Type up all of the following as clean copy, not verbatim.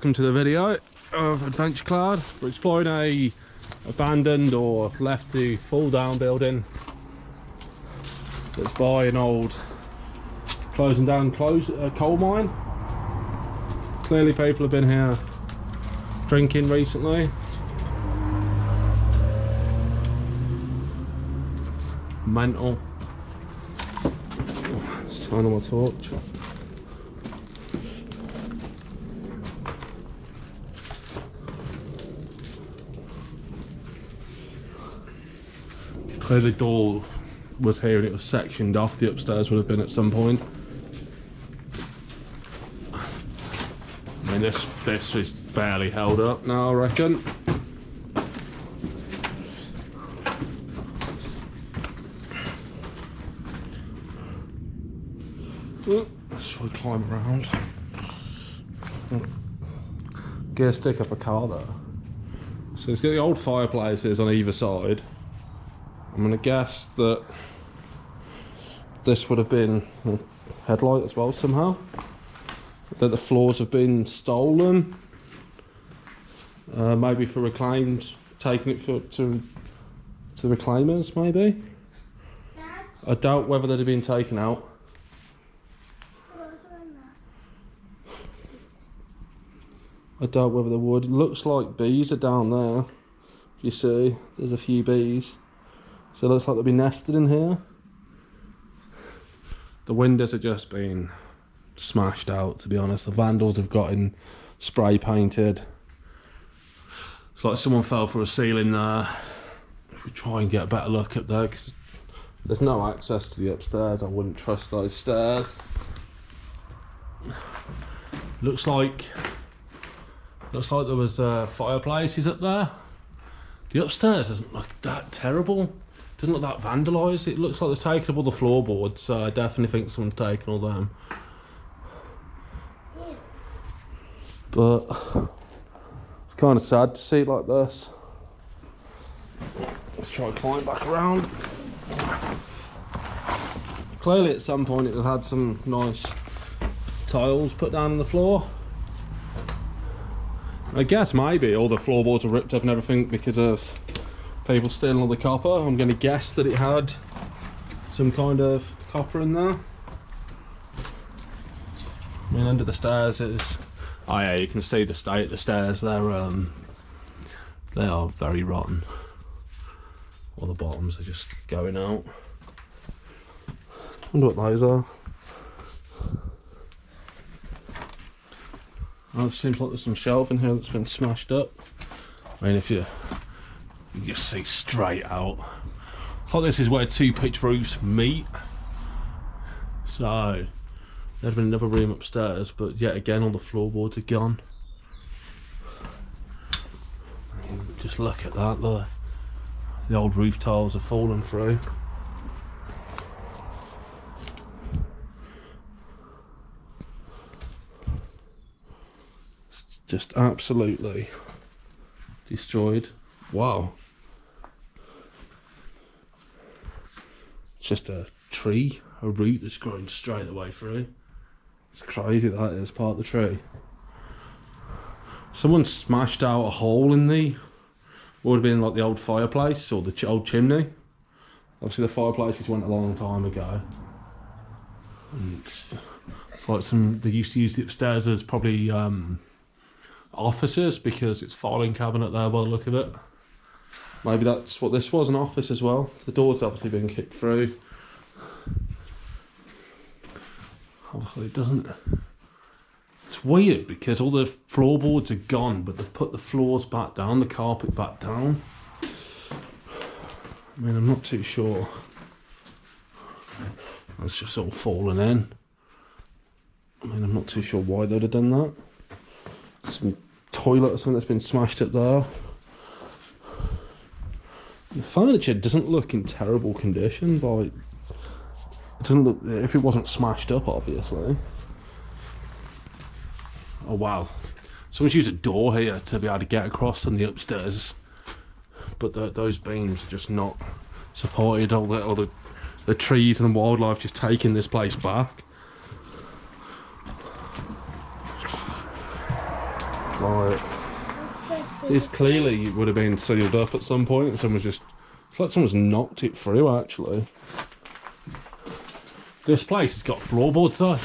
Welcome to the video of Adventure Cloud. We're exploring a abandoned or left to fall down building that's by an old closing down coal mine. Clearly people have been here drinking recently. Mental. Let's turn on my torch. The door was here and it was sectioned off. The upstairs would have been at some point. I mean, this is barely held up now, I reckon. Let's try to climb around. Gear stick up a car there. So it's got the old fireplaces on either side. I'm going to guess that this would have been a headlight as well somehow. That the floors have been stolen. Maybe for reclaims, taking it to reclaimers maybe. Dad? I doubt whether they'd have been taken out. I doubt whether they would. It looks like bees are down there. If you see, there's a few bees. So it looks like they'll be nested in here. The windows have just been smashed out, to be honest. The vandals have gotten spray painted. It's like someone fell through a ceiling there. If we try and get a better look up there, because there's no access to the upstairs. I wouldn't trust those stairs. Looks like there was fireplaces up there. The upstairs doesn't look that terrible. Doesn't look that vandalised. It looks like they've taken up all the floorboards, so I definitely think someone's taken all them. But it's kind of sad to see it like this. Let's try to climb back around. Clearly at some point it had some nice tiles put down on the floor. I guess maybe all the floorboards were ripped up and everything because of people stealing all the copper. I'm going to guess that it had some kind of copper in there. I mean, under the stairs is... Oh yeah, you can see the state of the stairs. They are very rotten. All the bottoms are just going out. I wonder what those are. Oh, it seems like there's some shelving here that's been smashed up. I mean, if you just see straight out. I thought this is where two pitch roofs meet. So there'd been another room upstairs, but yet again all the floorboards are gone. Just look at that, look. The old roof tiles have fallen through. It's just absolutely destroyed. Wow. It's just a tree, a root that's growing straight the way through. It's crazy that is part of the tree. Someone smashed out a hole in the, would have been like the old fireplace or the old chimney. Obviously the fireplaces went a long time ago. And like they used to use the upstairs as probably offices because it's filing cabinet there by the look of it. Maybe that's what this was, an office as well. The door's obviously been kicked through. Obviously it doesn't... It's weird because all the floorboards are gone, but they've put the floors back down, the carpet back down. I mean, I'm not too sure. It's just all fallen in. I mean, I'm not too sure why they'd have done that. Some toilet or something that's been smashed up there. The furniture doesn't look in terrible condition, but it doesn't look, if it wasn't smashed up obviously. Oh wow, someone's used a door here to be able to get across on the upstairs, but those beams are just not supported. All the trees and the wildlife just taking this place back. Like, this clearly would have been sealed up at some point. Someone's just, it's like someone's knocked it through actually. This place has got floorboards though,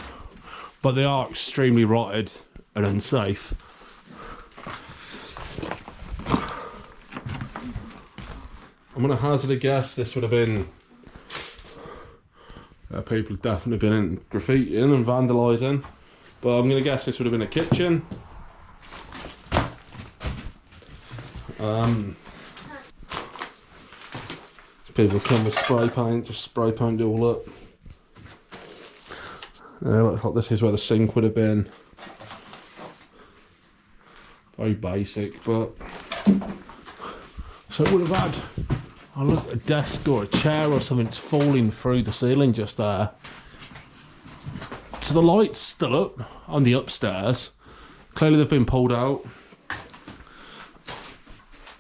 but they are extremely rotted and unsafe. I'm gonna hazard a guess this would have been people have definitely been in graffitiing and vandalising, but I'm gonna guess this would have been a kitchen. People come with spray paint, just spray paint it all up. Looks like this is where the sink would have been. Very basic, but so it would have had, I look, a desk or a chair or something that's falling through the ceiling just there. So the light's still up on the upstairs. Clearly they've been pulled out.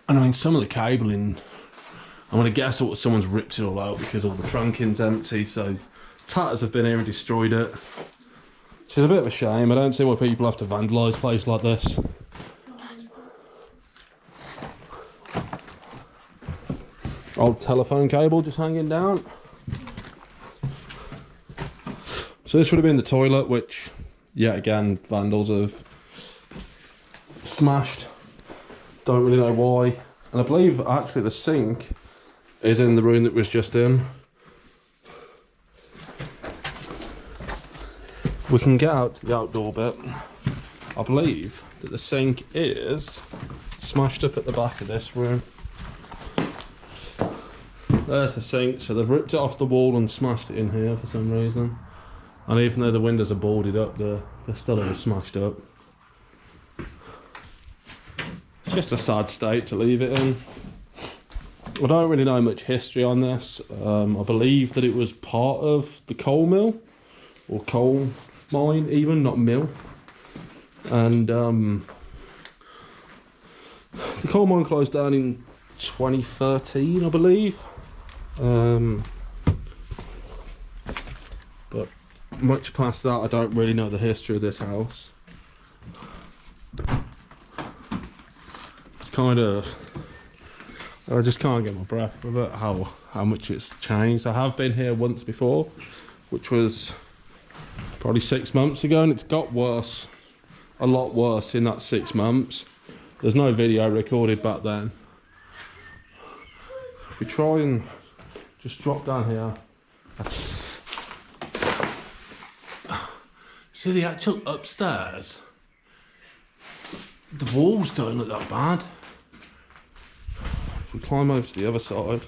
And I mean, some of the cabling, I'm gonna guess that someone's ripped it all out because all the trunking's empty, so tatters have been here and destroyed it. Which is a bit of a shame. I don't see why people have to vandalise a place like this. Old telephone cable just hanging down. So this would have been the toilet, which, yet again, vandals have smashed. Don't really know why. And I believe actually the sink is in the room that was just in. We can get out to the outdoor bit. I believe that the sink is smashed up at the back of this room. There's the sink, so they've ripped it off the wall and smashed it in here for some reason. And even though the windows are boarded up, they're still all smashed up. It's just a sad state to leave it in. I don't really know much history on this. I believe that it was part of the coal mill, or coal mine even, not mill. And the coal mine closed down in 2013, I believe. But much past that, I don't really know the history of this house. It's kind of, I just can't get my breath with it, how much it's changed. I have been here once before, which was probably 6 months ago, and it's got worse, a lot worse in that 6 months. There's no video recorded back then. If we try and just drop down here. See the actual upstairs? The walls don't look that bad. If we climb over to the other side,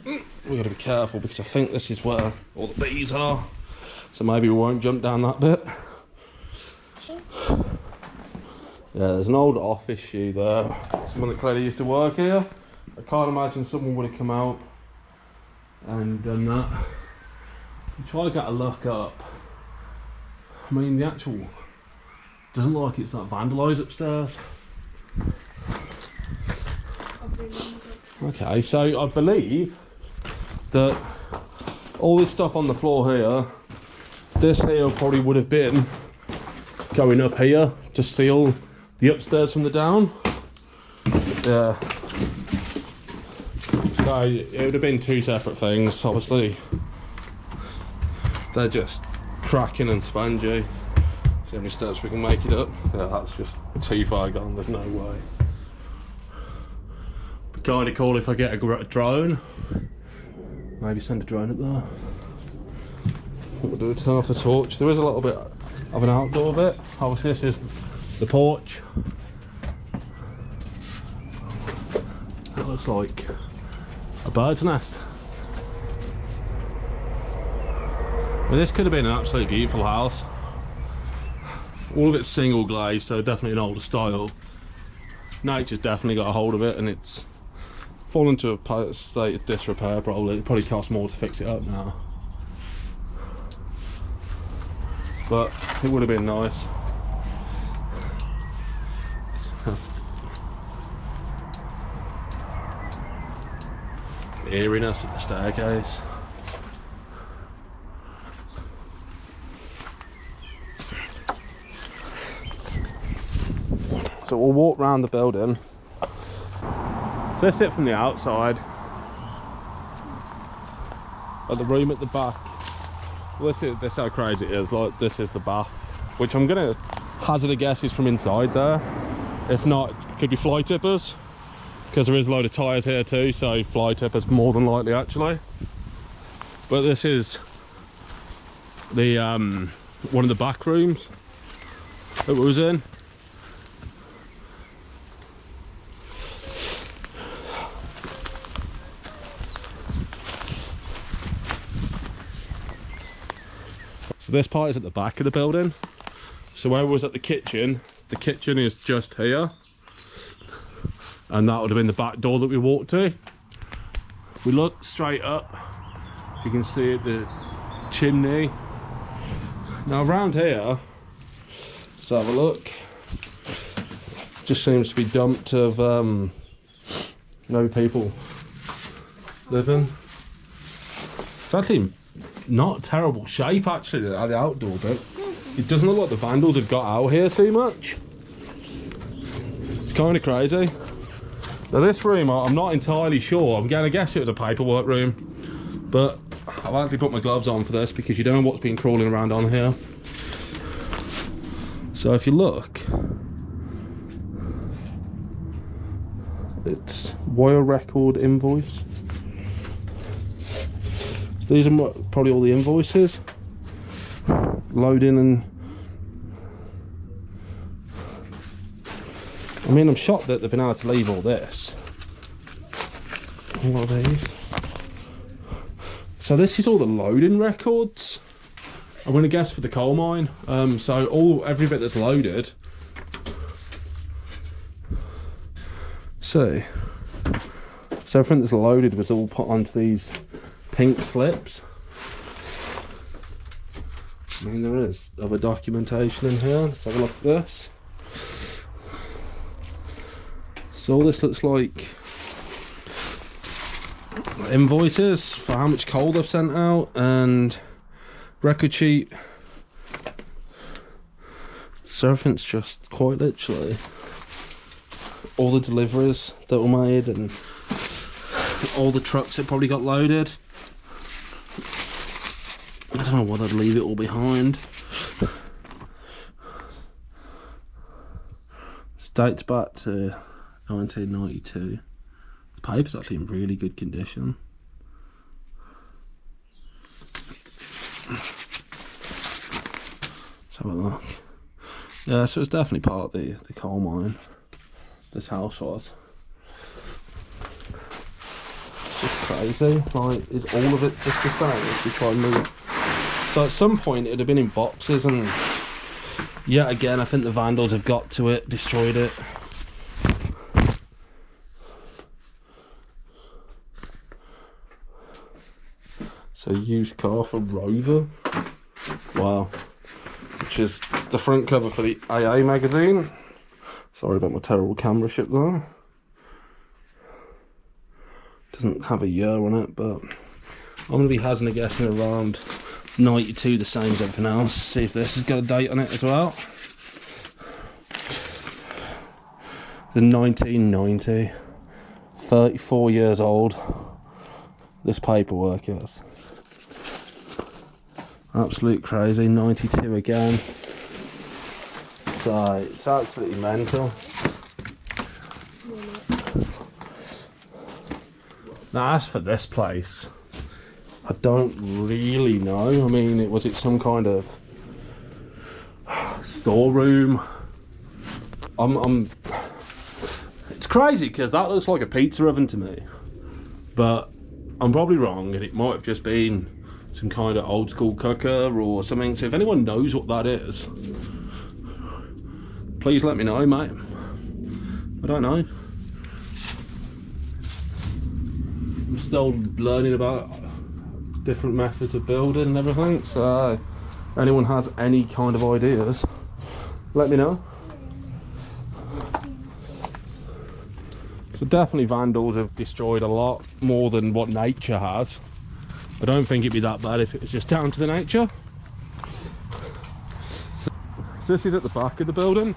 we've got to be careful because I think this is where all the bees are. So maybe we won't jump down that bit. Yeah, there's an old office shoe there. Someone that clearly used to work here. I can't imagine someone would have come out and done that. You try to get a look up. I mean, the actual doesn't look like it's that vandalised upstairs. Okay, so I believe that all this stuff on the floor here, this here probably would have been going up here to seal the upstairs from the down. Yeah. So it would have been two separate things, obviously. They're just cracking and spongy. See how many steps we can make it up. Yeah, that's just too far gone, there's no way. Be kind of cool if I get a drone. Maybe send a drone up there. What we'll do is turn off the torch. There is a little bit of an outdoor bit. Obviously this is the porch. That looks like a bird's nest. Well, this could have been an absolutely beautiful house. All of it's single glazed, so definitely an older style. Nature's definitely got a hold of it, and it's fallen to a state of disrepair probably. It probably costs more to fix it up now. But it would have been nice. The eeriness of the staircase. So we'll walk around the building. So this is it from the outside. At the room at the back. Well, this is how crazy it is. Like, this is the bath, which I'm gonna hazard a guess is from inside there. If not, it could be fly tippers, because there is a load of tyres here too, so fly tippers more than likely actually. But this is the one of the back rooms that we was in. So this part is at the back of the building. So where we was at the kitchen is just here. And that would have been the back door that we walked to. If we look straight up, you can see the chimney. Now around here, let's have a look. Just seems to be dumped of no people living. It's actually not terrible shape actually, the outdoor bit. It doesn't look like the vandals have got out here too much. It's kind of crazy. Now this room, I'm not entirely sure. I'm going to guess it was a paperwork room, but I've actually put my gloves on for this because you don't know what's been crawling around on here. So if you look, it's wire record invoice. So these are probably all the invoices. Loading and I mean, I'm shocked that they've been able to leave all this. What are these? So this is all the loading records. I'm going to guess for the coal mine. So every bit that's loaded. So everything that's loaded was all put onto these pink slips. I mean, there is other documentation in here. Let's have a look at this. So all this looks like invoices for how much coal they've sent out and record sheet. So everything's just quite literally all the deliveries that were made and all the trucks that probably got loaded. I don't know why they'd leave it all behind. This dates back to 1992. The paper's actually in really good condition. Let's have a look. Yeah, so it's definitely part of the coal mine. This house was. It's just crazy. Like, is all of it just the same if you try and move? So at some point it'd have been in boxes, and yet again I think the vandals have got to it, destroyed it. So used car for Rover. Wow. Which is the front cover for the AA magazine. Sorry about my terrible camera ship there. Doesn't have a year on it, but I'm going to be hazarding a guessing around 92, the same as everything else. See if this has got a date on it as well. The 1990. 34 years old. This paperwork is. Absolute crazy. 92 again. So it's absolutely mental. Now as for this place, I don't really know. I mean, was it some kind of storeroom? It's crazy because that looks like a pizza oven to me, but I'm probably wrong, and it might have just been some kind of old school cooker or something. So if anyone knows what that is, please let me know, mate. I don't know. I'm still learning about different methods of building and everything, so if anyone has any kind of ideas, let me know. So definitely vandals have destroyed a lot more than what nature has. I don't think it'd be that bad if it was just down to the nature. So this is at the back of the building.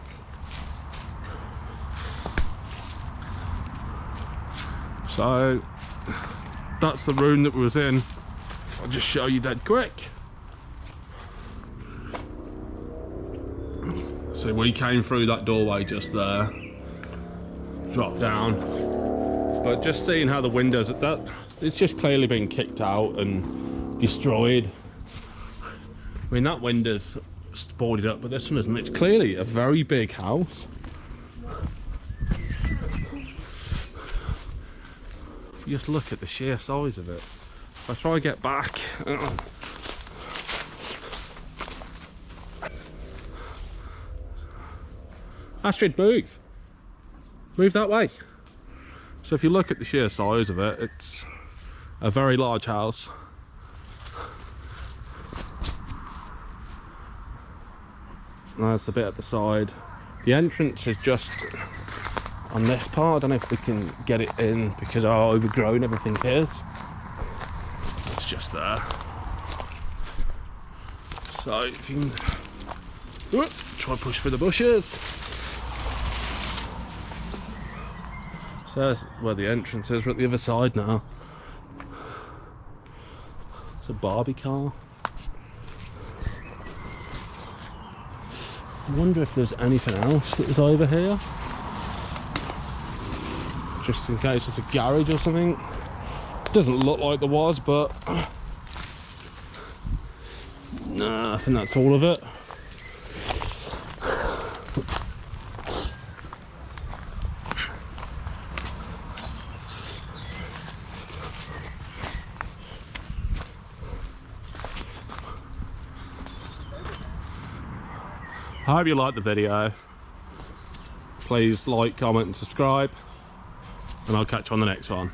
So that's the room that we was in. I'll just show you dead quick. So we came through that doorway just there, dropped down, but just seeing how the windows at that, it's just clearly been kicked out and destroyed. I mean, that window's boarded up, but this one isn't. It's clearly a very big house. If you just look at the sheer size of it. If I try to get back, Astrid, move that way. So if you look at the sheer size of it, it's a very large house. That's the bit at the side. The entrance is just on this part. I don't know if we can get it in because of how overgrown everything is. It's just there. So if you can try push through the bushes. So there's where the entrance is. We're at the other side now. It's a Barbie car. I wonder if there's anything else that was over here. Just in case it's a garage or something. Doesn't look like there was, but nah, I think that's all of it. I hope you liked the video. Please like, comment and subscribe, and I'll catch you on the next one.